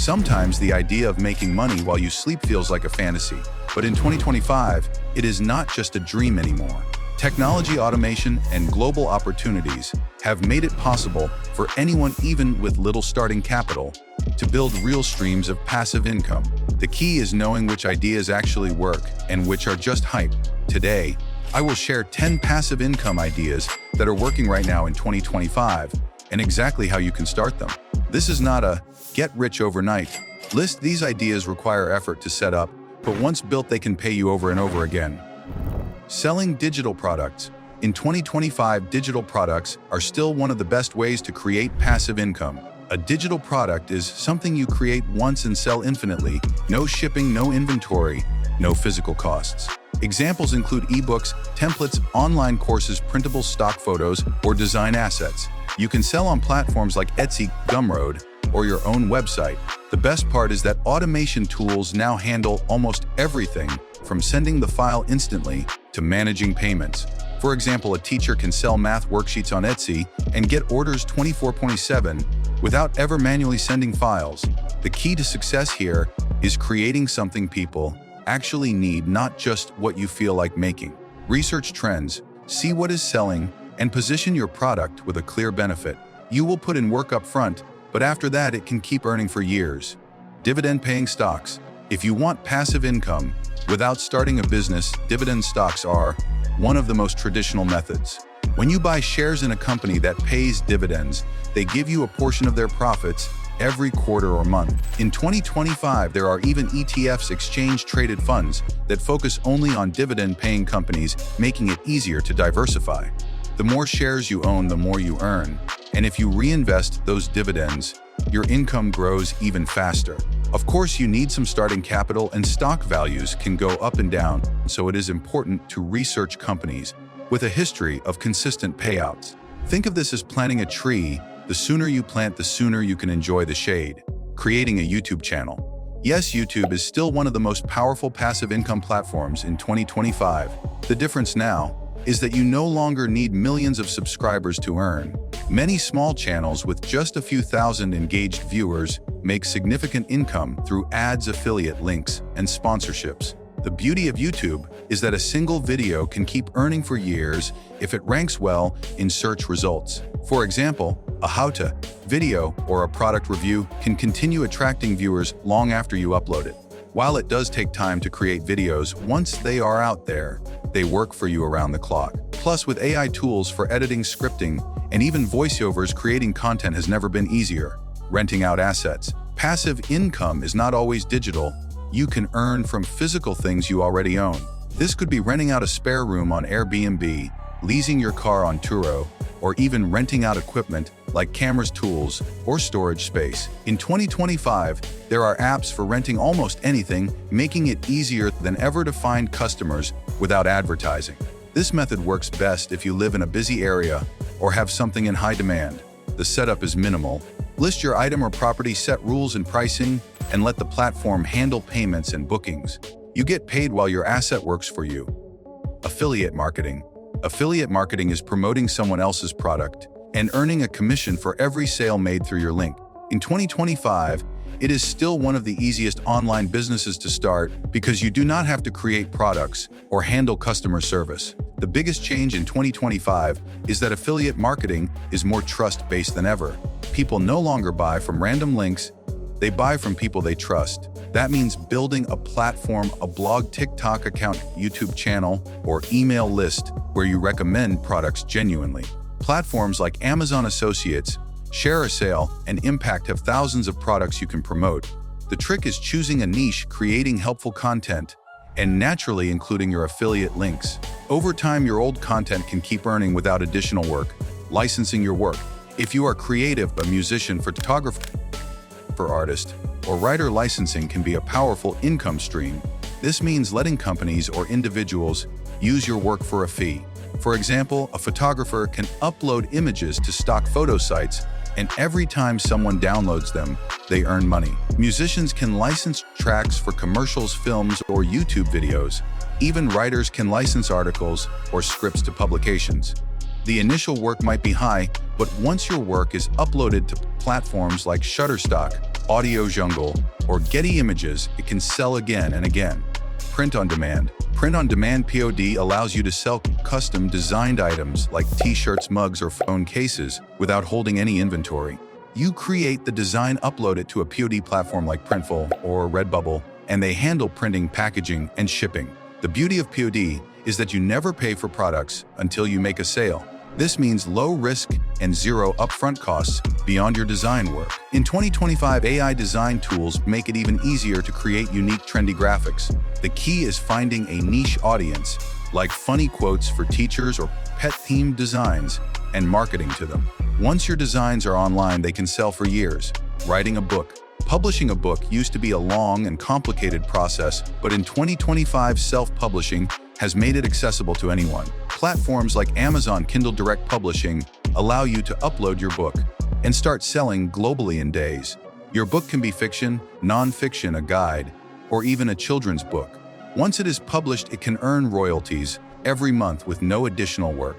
Sometimes the idea of making money while you sleep feels like a fantasy, but in 2025, it is not just a dream anymore. Technology, automation, and global opportunities have made it possible for anyone, even with little starting capital, to build real streams of passive income. The key is knowing which ideas actually work and which are just hype. Today, I will share 10 passive income ideas that are working right now in 2025 and exactly how you can start them. This is not a get rich overnight list. These ideas require effort to set up, but once built, they can pay you over and over again. Selling digital products. In 2025, digital products are still one of the best ways to create passive income. A digital product is something you create once and sell infinitely. No shipping, no inventory, no physical costs. Examples include ebooks, templates, online courses, printable stock photos, or design assets. You can sell on platforms like Etsy, Gumroad, or your own website. The best part is that automation tools now handle almost everything, from sending the file instantly to managing payments. For example, a teacher can sell math worksheets on Etsy and get orders 24/7 without ever manually sending files. The key to success here is creating something people actually need, not just what you feel like making. Research trends, see what is selling, and position your product with a clear benefit. You will put in work up front, but after that it can keep earning for years. Dividend-paying stocks. If you want passive income without starting a business, dividend stocks are one of the most traditional methods. When you buy shares in a company that pays dividends, they give you a portion of their profits every quarter or month. In 2025, there are even ETFs, exchange-traded funds, that focus only on dividend-paying companies, making it easier to diversify. The more shares you own, the more you earn. And if you reinvest those dividends, your income grows even faster. Of course, you need some starting capital, and stock values can go up and down, so it is important to research companies with a history of consistent payouts. Think of this as planting a tree. The sooner you plant, the sooner you can enjoy the shade. Creating a YouTube channel. Yes, YouTube is still one of the most powerful passive income platforms in 2025. The difference now is that you no longer need millions of subscribers to earn. Many small channels with just a few thousand engaged viewers make significant income through ads, affiliate links, and sponsorships. The beauty of YouTube is that a single video can keep earning for years if it ranks well in search results. For example, a how-to video or a product review can continue attracting viewers long after you upload it. While it does take time to create videos, once they are out there, they work for you around the clock. Plus, with AI tools for editing, scripting, and even voiceovers, creating content has never been easier. Renting out assets. Passive income is not always digital. You can earn from physical things you already own. This could be renting out a spare room on Airbnb, leasing your car on Turo, or even renting out equipment like cameras, tools, or storage space. In 2025, there are apps for renting almost anything, making it easier than ever to find customers without advertising. This method works best if you live in a busy area or have something in high demand. The setup is minimal. List your item or property, set rules and pricing, and let the platform handle payments and bookings. You get paid while your asset works for you. Affiliate marketing. Affiliate marketing is promoting someone else's product and earning a commission for every sale made through your link. In 2025, it is still one of the easiest online businesses to start because you do not have to create products or handle customer service. The biggest change in 2025 is that affiliate marketing is more trust-based than ever. People no longer buy from random links, they buy from people they trust. That means building a platform, a blog, TikTok account, YouTube channel, or email list where you recommend products genuinely. Platforms like Amazon Associates, Share a Sale, and Impact have thousands of products you can promote. The trick is choosing a niche, creating helpful content, and naturally including your affiliate links. Over time, your old content can keep earning without additional work. Licensing your work. If you are creative, a musician, photographer, artist, or writer, licensing can be a powerful income stream. This means letting companies or individuals use your work for a fee. For example, a photographer can upload images to stock photo sites, and every time someone downloads them, they earn money. Musicians can license tracks for commercials, films, or YouTube videos. Even writers can license articles or scripts to publications. The initial work might be high, but once your work is uploaded to platforms like Shutterstock, audio jungle, or Getty Images, it can sell again and again. Print on demand. Print on demand (POD) allows you to sell custom designed items like t-shirts, mugs, or phone cases without holding any inventory. You create the design, upload it to a POD platform like Printful or Redbubble, and they handle printing, packaging, and shipping. The beauty of POD is that you never pay for products until you make a sale. This means low risk and zero upfront costs beyond your design work. In 2025, AI design tools make it even easier to create unique, trendy graphics. The key is finding a niche audience, like funny quotes for teachers or pet-themed designs, and marketing to them. Once your designs are online, they can sell for years. Writing a book. Publishing a book used to be a long and complicated process, but in 2025, self-publishing has made it accessible to anyone. Platforms like Amazon Kindle Direct Publishing allow you to upload your book and start selling globally in days. Your book can be fiction, non-fiction, a guide, or even a children's book. Once it is published, it can earn royalties every month with no additional work.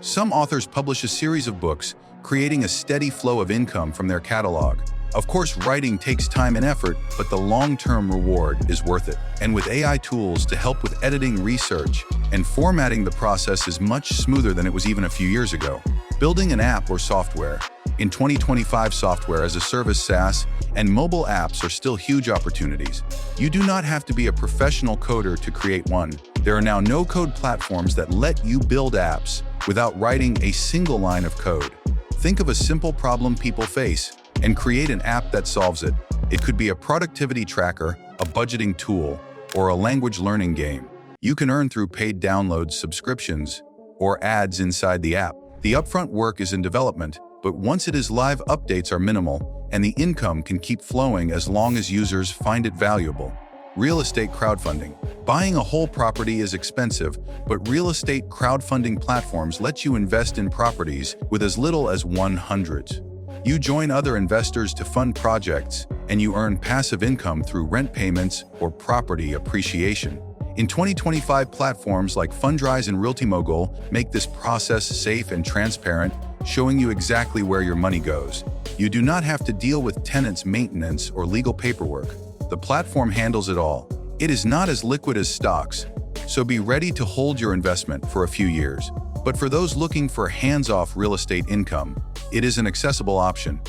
Some authors publish a series of books, creating a steady flow of income from their catalog. Of course, writing takes time and effort, but the long-term reward is worth it. And with AI tools to help with editing, research, and formatting, the process is much smoother than it was even a few years ago. Building an app or software. In 2025, software as a service, SaaS, and mobile apps are still huge opportunities. You do not have to be a professional coder to create one. There are now no-code platforms that let you build apps without writing a single line of code. Think of a simple problem people face and create an app that solves it. It could be a productivity tracker, a budgeting tool, or a language learning game. You can earn through paid downloads, subscriptions, or ads inside the app. The upfront work is in development, but once it is live, updates are minimal, and the income can keep flowing as long as users find it valuable. Real estate crowdfunding. Buying a whole property is expensive, but real estate crowdfunding platforms let you invest in properties with as little as $100. You join other investors to fund projects, and you earn passive income through rent payments or property appreciation. In 2025, platforms like Fundrise and RealtyMogul make this process safe and transparent, showing you exactly where your money goes. You do not have to deal with tenants, maintenance, or legal paperwork. The platform handles it all. It is not as liquid as stocks, so be ready to hold your investment for a few years. But for those looking for hands-off real estate income, it is an accessible option.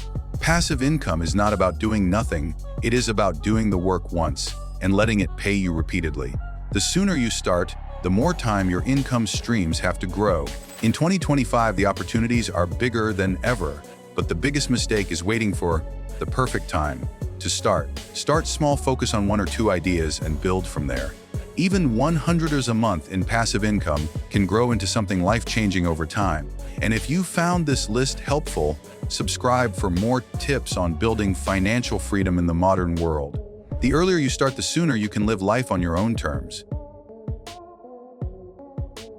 Passive income is not about doing nothing, it is about doing the work once and letting it pay you repeatedly. The sooner you start, the more time your income streams have to grow. In 2025, the opportunities are bigger than ever, but the biggest mistake is waiting for the perfect time to start. Start small, focus on one or two ideas, and build from there. Even $100 a month in passive income can grow into something life-changing over time. And if you found this list helpful, subscribe for more tips on building financial freedom in the modern world. The earlier you start, the sooner you can live life on your own terms.